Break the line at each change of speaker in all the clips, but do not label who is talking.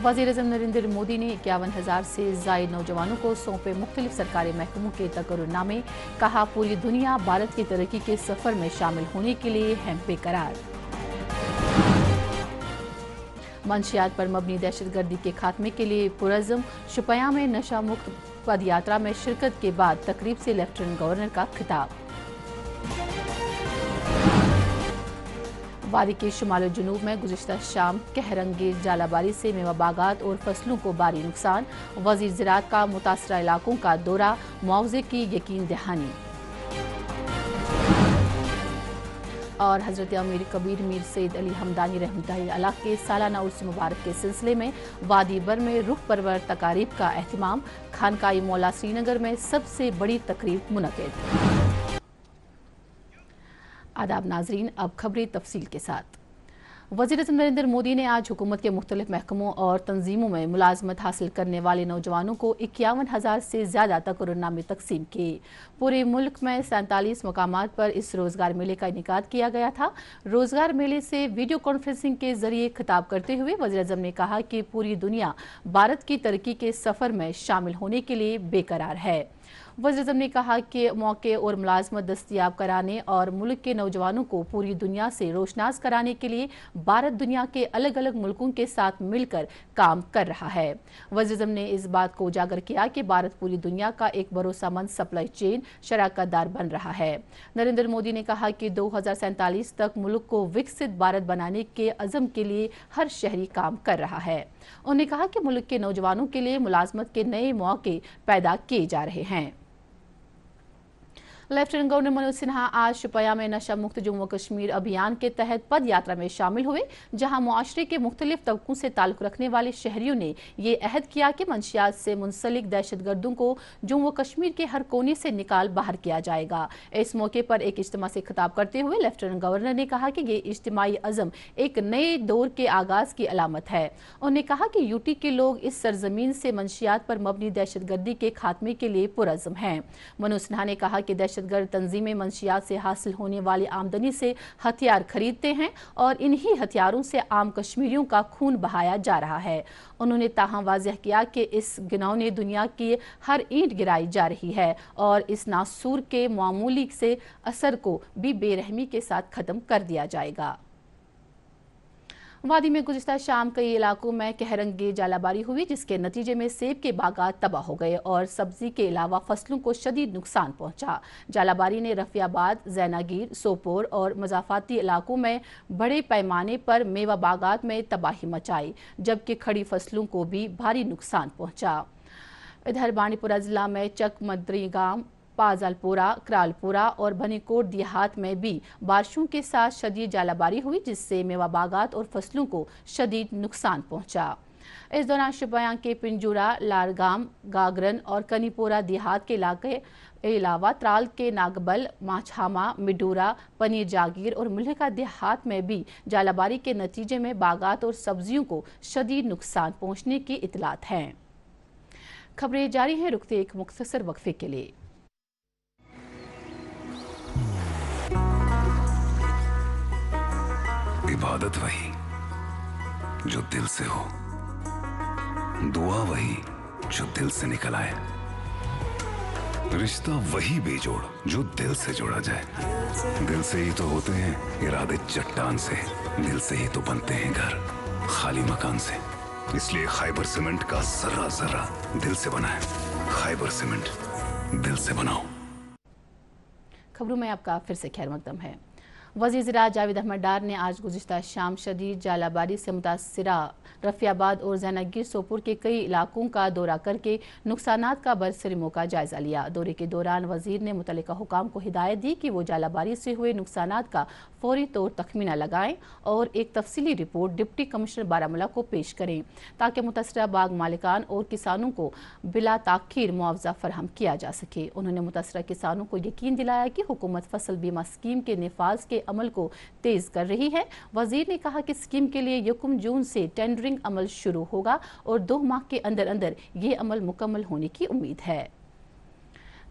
वज़ीर-ए-आज़म नरेंद्र मोदी ने 51,000 से ज़ायद नौजवानों को सौंपे मुख्तलिफ सरकारी महकमों के तकर्रुरनामे। कहा, पूरी दुनिया भारत की तरक्की के सफ़र में शामिल होने के लिए है बेकरार। मंशियात पर मबनी दहशतगर्दी के खात्मे के लिए पुरज़्म। शुपया में नशा मुक्त पद यात्रा में शिरकत के बाद तकरीब से लेफ्टिनेंट गवर्नर का खिताब। वादी के शुमाल जनूब में गुज़िश्ता शाम कहरंगेज़ जालाबारी से मेवा बागात और फसलों को भारी नुकसान। वज़ीर ज़राअत का मुतासरा इलाकों का दौरा, मुआवजे की यकीन दहानी। और हज़रत अमीर कबीर मीर सैयद अली हमदानी रहमतुल्लाहि अलैह के सालाना उर्स मुबारक के सिलसिले में वादी बर में रुख परवर तकारीब का एहतमाम। खानकाई मौला श्रीनगर में सबसे बड़ी तकरीब मुनक़िद। आदाब नाज़रीन, अब खबरें तफसील के साथ। वज़ीर-ए-आज़म नरेंद्र मोदी ने आज हुकूमत के मुख्तलिफ महकमों और तंजीमों में मुलाजमत हासिल करने वाले नौजवानों को 51,000 से ज़्यादा तकर्रुरनामे तकसीम किए। पूरे मुल्क में 47 मकामात पर इस रोज़गार मेले का इनेकाद किया गया था। रोज़गार मेले से वीडियो कॉन्फ्रेंसिंग के जरिए खिताब करते हुए वज़ीर-ए-आज़म ने कहा कि पूरी दुनिया भारत की तरक्की के सफ़र में शामिल होने के लिए बेकरार है। वज़ीर-ए-आज़म ने कहा कि मौके और मुलाजमत दस्तयाब कराने और मुल्क के नौजवानों को पूरी दुनिया से रोशनास कराने के लिए भारत दुनिया के अलग अलग मुल्कों के साथ मिलकर काम कर रहा है। वज़ीर-ए-आज़म ने इस बात को उजागर किया कि भारत पूरी दुनिया का एक भरोसेमंद सप्लाई चेन शराकतदार बन रहा है। नरेंद्र मोदी ने कहा कि 2047 तक मुल्क को विकसित भारत बनाने के अज़म के लिए हर शहरी काम कर रहा है। उन्होंने कहा कि मुल्क के नौजवानों के लिए मुलाजमत के नए मौके पैदा किए जा रहे हैं। लेफ्टिनेंट गवर्नर मनोज सिन्हा आज शुपया में नशा मुक्त जम्मू कश्मीर अभियान के तहत पद यात्रा में शामिल हुए, जहां मुआशरे के मुख्तलिफ तबकों से ताल्लुक रखने वाले शहरियों ने ये अहद किया कि मंशियात से मुंसलिक दहशतगर्दों को जम्मू कश्मीर के हर कोने से निकाल बाहर किया जाएगा। इस मौके पर एक इज्तिमा से खिताब करते हुए लेफ्टिनेंट गवर्नर ने कहा कि ये इज्तिमाई अज़म एक नए दौर के आगाज की अलामत है। उन्होंने कहा कि यूटी के लोग इस सरजमीन से मंशियात पर मबनी दहशतगर्दी के खात्मे के लिए पुरज़्म हैं। मनोज सिन्हा ने कहा कि दहशतगर्द तंजीमें मंशियात से हासिल होने वाली आमदनी से हथियार खरीदते हैं और इन्हीं हथियारों से आम कश्मीरियों का खून बहाया जा रहा है। उन्होंने ताहम वाज़ेह किया कि इस घिनौने दुनिया की हर ईंट गिराई जा रही है और इस नासूर के मामूली से असर को भी बेरहमी के साथ खत्म कर दिया जाएगा। वादी में गुज़िश्ता शाम कई इलाकों में कहरंगेज़ जालाबारी हुई, जिसके नतीजे में सेब के बागात तबाह हो गए और सब्जी के अलावा फसलों को शदीद नुकसान पहुंचा। जालाबारी ने रफियाबाद, जैनागीर, सोपोर और मज़ाफ़ाती इलाकों में बड़े पैमाने पर मेवा बागात में तबाही मचाई, जबकि खड़ी फसलों को भी भारी नुकसान पहुंचा। इधर बांडीपुरा जिला में चक मदरीगाम, पाजलपुरा, क्रालपुरा और बनीकोट देहात में भी बारिशों के साथ शदीद जालाबारी हुई, जिससे मेवा बागात और फसलों को शदीद नुकसान पहुंचा। इस दौरान शुपया के पिंजूरा, लारगाम, गागरन और कनीपोरा देहात के इलाके अलावा त्राल के नागबल, माछामा, मिडूरा, पनीर जागीर और मुल्लिका देहात में भी जालाबारी के नतीजे में बागात और सब्जियों को शदीद नुकसान पहुंचने की इतलात हैं। खबरें जारी हैं, रुकते एक मुख्तसर वक्फे के लिए।
इबादत वही जो दिल से हो, दुआ वही जो दिल से निकल आए, रिश्ता वही बेजोड़ जो दिल से जोड़ा जाए। दिल से ही तो होते हैं इरादे चट्टान से, दिल से ही तो बनते हैं घर खाली मकान से। इसलिए खैबर सीमेंट का जर्रा जर्रा दिल से बना है। खैबर सीमेंट, दिल से बनाओ।
खबरों में आपका फिर से खैर मकदम है। वज़ीर ज़राअत जावेद अहमद डार ने आज गुज़िश्ता शाम शदीद जालाबारी से मुतासरा रफियाबाद और जैनागीर सोपुर के कई इलाकों का दौरा करके नुकसानात का बरसरी मौका जायजा लिया। दौरे के दौरान वज़ीर ने मुतल्लिका हुकाम को हिदायत दी कि वो जालाबारी से हुए नुकसानात का फौरी तौर तखमीना लगाएं और एक तफसीली रिपोर्ट डिप्टी कमिश्नर बारामूला को पेश करें, ताकि मुतासरा बाग मालिकान और किसानों को बिला ताख़ीर मुआवजा फराहम किया जा सके। उन्होंने मुतासरा किसानों को यकीन दिलाया कि हुकूमत फसल बीमा स्कीम के निफाज के अमल को तेज कर रही है। वजीर ने कहा कि स्कीम के लिए 1 जून से टेंडरिंग अमल शुरू होगा और 2 माह के अंदर अंदर ये अमल मुकम्मल होने की उम्मीद है।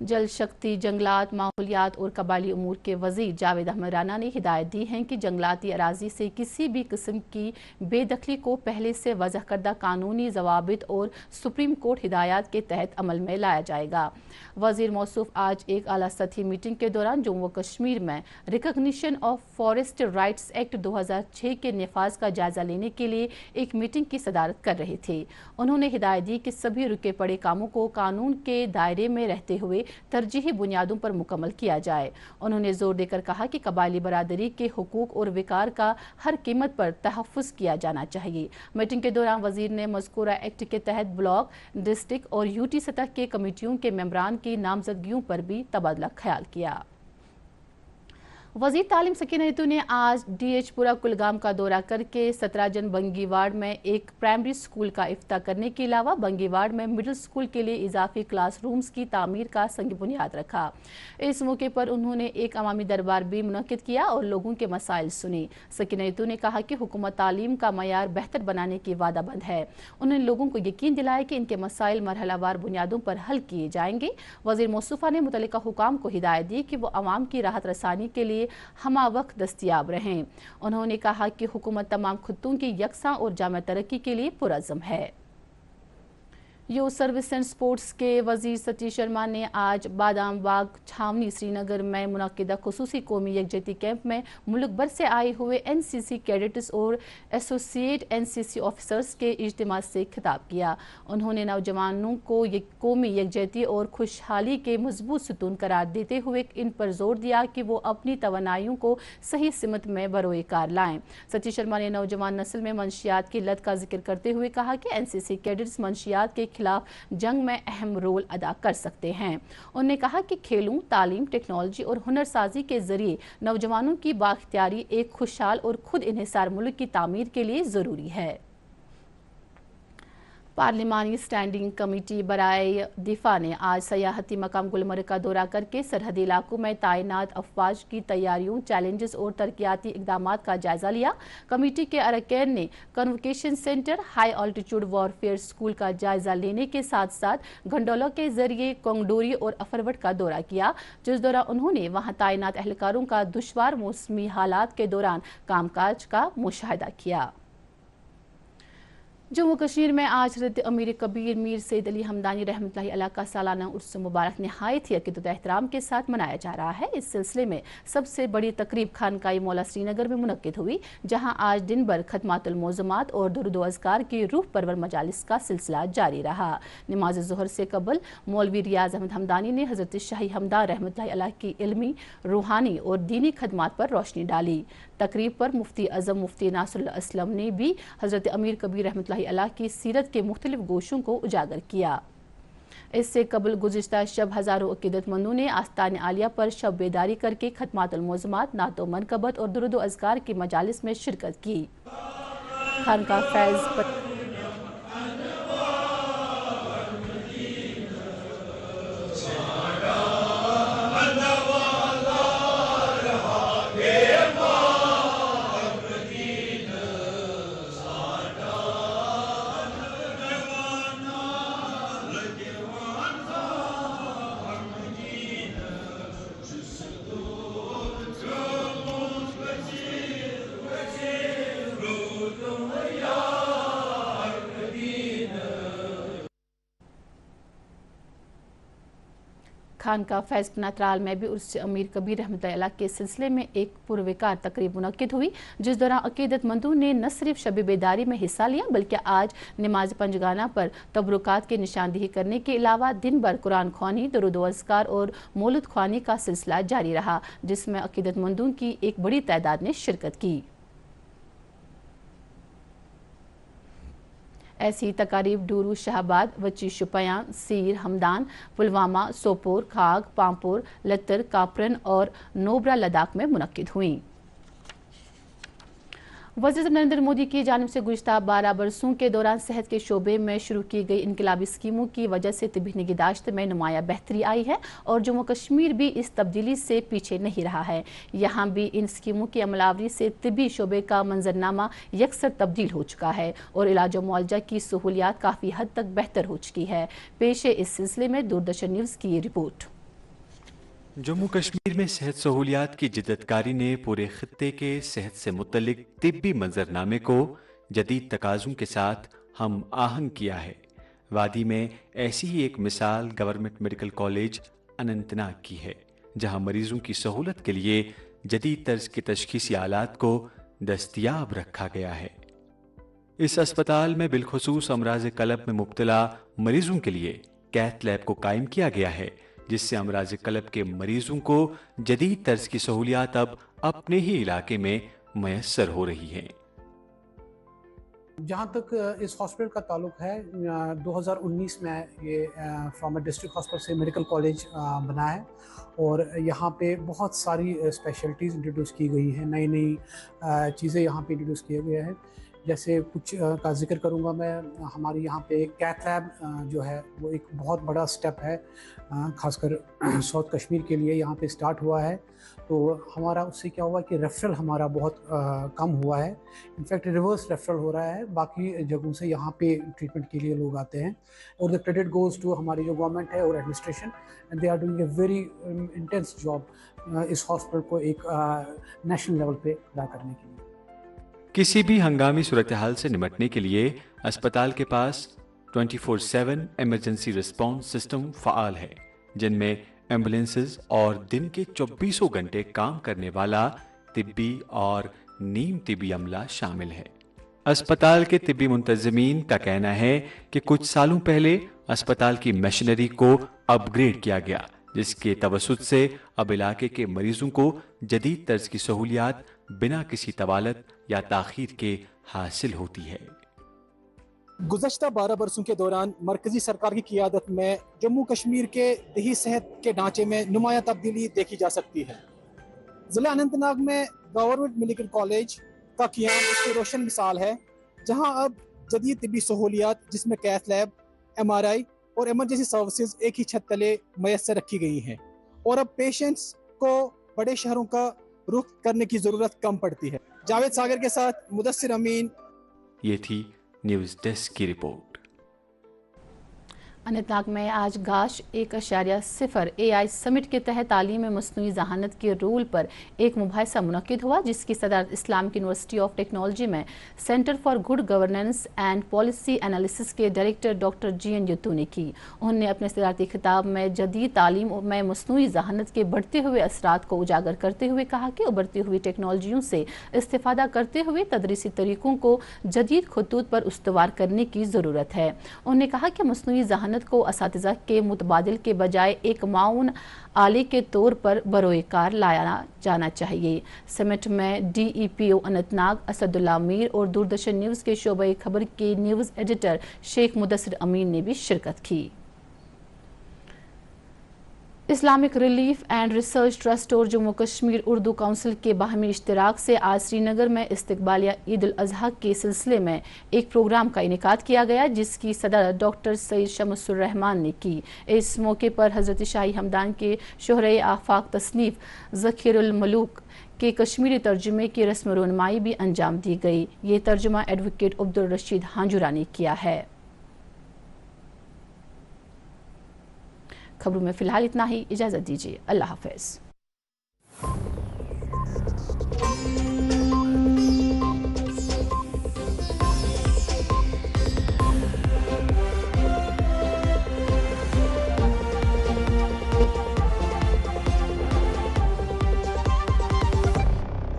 जल शक्ति, जंगलात, माहौलियात और कबायली उमूर के वज़ीर जावेद अहमद राना ने हिदायत दी है कि जंगलाती अराजी से किसी भी किस्म की बेदखली को पहले से वज़ह करदा कानूनी ज़वाबित और सुप्रीम कोर्ट हिदायत के तहत अमल में लाया जाएगा। वज़ीर मौसूफ आज एक आला सतही मीटिंग के दौरान जम्मू व कश्मीर में recognition of forest rights act 2006 के नफाज का जायजा लेने के लिए एक मीटिंग की सदारत कर रहे थे। उन्होंने हिदायत दी कि सभी रुके पड़े कामों को कानून के दायरे में रहते हुए तरजीही बुनियादों पर मुकम्मल किया जाए। उन्होंने जोर देकर कहा कि कबायली बरादरी के हुकूक और विकार का हर कीमत पर तहफ़्फ़ुज़ किया जाना चाहिए। मीटिंग के दौरान वज़ीर ने मज़कूरा एक्ट के तहत ब्लॉक, डिस्ट्रिक्ट और यूटी सतह के कमेटियों के मेंबरान की नामजदगियों पर भी तबादला ख्याल किया। वज़ीर तालीम सकीना रितू ने आज DH पुरा कुलगाम का दौरा करके 17 जन बंगीवाड़ में एक प्राइमरी स्कूल का इफ्ता करने के अलावा बंगीवाड़ में मिडिल स्कूल के लिए इजाफी क्लासरूम्स की तामीर का संग बुनियाद रखा। इस मौके पर उन्होंने एक अवामी दरबार भी मुनक्किद किया और लोगों के मसाइल सुने। सकीना रितू ने कहा कि हुकूमत तालीम का मयार बेहतर बनाने की वादाबंद है। उन्होंने लोगों को यकीन दिलाया कि इनके मसाइल मरहलावार बुनियादों पर हल किए जाएंगे। वज़ीर मौसूफा ने मुतल्लिका हुकाम को हिदायत दी कि वो अवाम की राहत रसानी के लिए हमा वक्त दस्तियाब रहें। उन्होंने कहा कि हुकूमत तमाम खित्तों की यकसा और जामे तरक्की के लिए पुरअज़्म है। यूथ सर्विस एंड स्पोर्ट्स के वज़ीर सतीश शर्मा ने आज बादाम बाग छावनी श्रीनगर में मुनक्किदा खुसूसी कौमी यकजहती कैंप में मुल्क भर से आए हुए NCC कैडेट्स और एसोसिएट NCC ऑफिसर्स के इज्तिमा से खिताब किया। उन्होंने नौजवानों को कौमी यकजहती और खुशहाली के मजबूत सतून करार देते हुए इन पर जोर दिया कि वो अपनी तवानाइयों को सही सिमत में बरोए कार लाएं। सतीश शर्मा ने नौजवान नस्ल में मंशियात की लत का जिक्र करते हुए कहा कि NCC कैडेट्स मंशियात के खिलाफ जंग में अहम रोल अदा कर सकते हैं। उन्होंने कहा कि खेलों, तालीम, टेक्नोलॉजी और हुनरसाजी के जरिए नौजवानों की बाख्तियारी एक खुशहाल और खुद इन्हिसार मुल्क की तामीर के लिए जरूरी है। पार्लिमानी स्टैंडिंग कमेटी बराए दिफा ने आज सयाहती मकाम गुलमर्ग का दौरा करके सरहदी इलाकों में तैनात अफवाज की तैयारियों, चैलेंजेस और तरक्याती इकदामात का जायजा लिया। कमेटी के अरकान ने convocation centre, high altitude warfare school का जायजा लेने के साथ साथ घंडोला के जरिए कोंगडोरी और अफरवट का दौरा किया, जिस दौरान उन्होंने वहां तैनात एहलकारों का दुश्वार मौसमी हालात के दौरान कामकाज का मुशाहिदा किया। जम्मू कश्मीर में आज हज़रत अमीर कबीर मीर सैयद अली हमदानी रहमतुल्लाहि अलैह का सालाना उर्स मुबारक नहायत ही अक़ीदत व एहतराम के साथ मनाया जा रहा है। इस सिलसिले में सबसे बड़ी तकरीब खानकाई मौला श्रीनगर में मुनक्किद हुई, जहां आज दिन भर खतमातुल मौज़ूमात और दुरूद व अज़कार की रूह परवर मजालिस का सिलसिला जारी रहा। नमाज ज़ोहर से कबल मौलवी रियाज अहमद हमदानी ने हज़रत शाही हमदान रहमतुल्लाहि अलैह की इल्मी, रूहानी और दीनी खदमात पर रोशनी डाली। तकरीब पर मुफ्ती अज़म मुफ्ती नासरुल असलम ने भी हज़रत अमीर कबीर रहमतुल्लाहि अलैह की सीरत के मुख्तलिफ गोशों को उजागर किया। इससे कबल गुज़िश्ता शब हज़ारों अक़ीदतमंदों ने आस्तान आलिया पर शब बेदारी करके खतमातुल मौज़ूमात, नातो मनकबत और दुरूद व अज़कार की मजालिस में शिरकत की। खानका फैज़ पर खानका फैज़ नतराल में भी उर्स अमीर कबीर रहमतुल्लाहि अलैह के सिलसिले में एक पुरविकार तकरीब मुनक्किद हुई, जिस दौरान अक़ीदतमंदों ने न सिर्फ शब बेदारी में हिस्सा लिया बल्कि आज नमाज पंजगाना पर तबरुकात की निशानदेही करने के अलावा दिन भर कुरान ख्वानी, दुरूद व अज़कार और मौलूद ख्वानी का सिलसिला जारी रहा, जिसमें अक़ीदतमंदों की एक बड़ी तादाद ने शिरकत की। ऐसी तकारीब डूरू, शाहबाद, वची शुपयां, सीर, हमदान, पुलवामा, सोपोर, खाग, पामपुर, लत्तर, कापरन और नोबरा लद्दाख में मुनक्किद हुई। वज़ीर नरेंद्र मोदी की जानिब से गुज़िश्ता 12 बरसों के दौरान सेहत के शोबे में शुरू की गई इनकलाबी स्कीमों की वजह से तिब्बी निगहदाश्त में नुमाया बेहतरी आई है और जम्मू कश्मीर भी इस तब्दीली से पीछे नहीं रहा है। यहाँ भी इन स्कीमों की अमलावरी से तिब्बी शोबे का मंजरनामा यकसर तब्दील हो चुका है और इलाज व मुआलजा की सहूलियात काफ़ी हद तक बेहतर हो चुकी है। पेश है इस सिलसिले में दूरदर्शन न्यूज़ की ये रिपोर्ट।
جموں کشمیر میں صحت سہولیات کی جدتکاری نے پورے خطے کے صحت سے متعلق طبی منظرنامے کو جدید تقاضوں کے ساتھ ہم آہنگ کیا ہے۔ وادی میں ایسی ہی ایک مثال government medical college Anant Nag کی ہے، جہاں مریضوں کی سہولت کے لیے جدید طرز کے تشخیصی آلات کو دستیاب رکھا گیا ہے۔ اس اسپتال میں بالخصوص امراض قلب میں مبتلا مریضوں کے لیے کیتھ لیب کو قائم کیا گیا ہے، جس سے امراض قلب کے مریضوں کو جدید طرز کی سہولیات اب اپنے ہی علاقے میں میسر ہو رہی ہیں۔
جہاں تک اس ہاسپٹل کا تعلق ہے، 2019 میں یہ فرام ڈسٹرکٹ ہاسپٹل سے میڈیکل کالج بنا ہے، اور یہاں پہ بہت ساری اسپیشلٹیز انٹروڈیوس کی گئی ہیں، نئی نئی چیزیں یہاں پہ انٹروڈیوس کیے گئے ہیں۔ جیسے کچھ کا ذکر کروں گا میں، ہماری یہاں پہ کیتھ لیب جو ہے وہ ایک بہت بڑا سٹیپ ہے، خاص کر ساؤتھ کشمیر کے لیے یہاں پہ سٹارٹ ہوا ہے۔ تو ہمارا اس سے کیا ہوا کہ ریفرل ہمارا بہت کم ہوا ہے، انفیکٹ ریورس ریفرل ہو رہا ہے، باقی جگہوں سے یہاں پہ ٹریٹمنٹ کے لیے لوگ آتے ہیں، اور دا کریڈٹ گوز ٹو ہماری جو گورنمنٹ ہے اور administration, and they are doing a very intense job اس ہاسپٹل کو ایک نیشنل لیول پہ ادا کرنے کے لیے۔
کسی بھی ہنگامی صورتحال سے نمٹنے کے لیے اسپتال کے پاس 24/7 ایمرجنسی رسپانس سسٹم فعال ہے، جن میں ایمبولینسز اور دن کے 24 گھنٹے کام کرنے والا طبی اور نیم طبی عملہ شامل ہے۔ اسپتال کے طبی منتظمین کا کہنا ہے کہ کچھ سالوں پہلے اسپتال کی مشینری کو اپ گریڈ کیا گیا، جس کے توسط سے اب علاقے کے مریضوں کو جدید طرز کی سہولیات بنا کسی طوالت یا تاخیر کے حاصل ہوتی ہے۔
گزشتہ 12 برسوں کے دوران مرکزی سرکار کی قیادت میں جموں کشمیر کے دیہی صحت کے ڈھانچے میں نمایاں تبدیلی دیکھی جا سکتی ہے۔ ضلع اننت ناگ میں گورنمنٹ میڈیکل کالج کا قیام اس کی روشن مثال ہے، جہاں اب جدید طبی سہولیات جس میں کیتھ لیب، MRI اور ایمرجنسی سروسز ایک ہی چھت تلے میسر رکھی گئی ہیں، اور اب پیشنٹس کو بڑے شہروں کا رخ کرنے کی ضرورت کم پڑتی ہے۔ جاوید ساگر کے ساتھ مدثر امین۔
یہ تھی نیوز ڈیسک کی رپورٹ۔
اننت ناگ میں آج گاش 1.0 AI سمٹ کے تحت تعلیم میں مصنوعی ذہانت کے رول پر ایک مباحثہ منعقد ہوا، جس کی صدارت اسلامک یونیورسٹی آف ٹیکنالوجی میں centre for good governance and policy analysis کے ڈائریکٹر ڈاکٹر GN یتو نے کی۔ انہوں نے اپنے صدارتی خطاب میں جدید تعلیم میں مصنوعی ذہانت کے بڑھتے ہوئے اثرات کو اجاگر کرتے ہوئے کہا کہ ابھرتی ہوئی ٹیکنالوجیوں سے استفادہ کرتے ہوئے تدریسی طریقوں کو جدید خطوط پر استوار کرنے کی ضرورت ہے۔ انہوں نے کہا کہ مصنوعی ذہانت کو اساتذہ کے متبادل کے بجائے ایک معاون آلے کے طور پر بروئے کار لایا جانا چاہیے۔ سمٹ میں DEPO اننت ناگ اسد اللہ میر اور دوردرشن نیوز کے شعبہ خبر کے نیوز ایڈیٹر شیخ مدثر امین نے بھی شرکت کی۔ Islamic relief and research trust اور جموں کشمیر اردو کونسل کے باہمی اشتراک سے آج سری نگر میں استقبالیہ عید الاضحیٰ کے سلسلے میں ایک پروگرام کا انعقاد کیا گیا، جس کی صدارت ڈاکٹر سید شمس الرحمان نے کی۔ اس موقع پر حضرت شاہی ہمدان کے شہرۂ آفاق تصنیف ذخیر الملوک کے کشمیری ترجمے کی رسم رونمائی بھی انجام دی گئی۔ یہ ترجمہ ایڈوکیٹ عبدالرشید ہانجورہ نے کیا ہے۔ خبروں میں فی الحال اتنا ہی، اجازت دیجیے، اللہ حافظ۔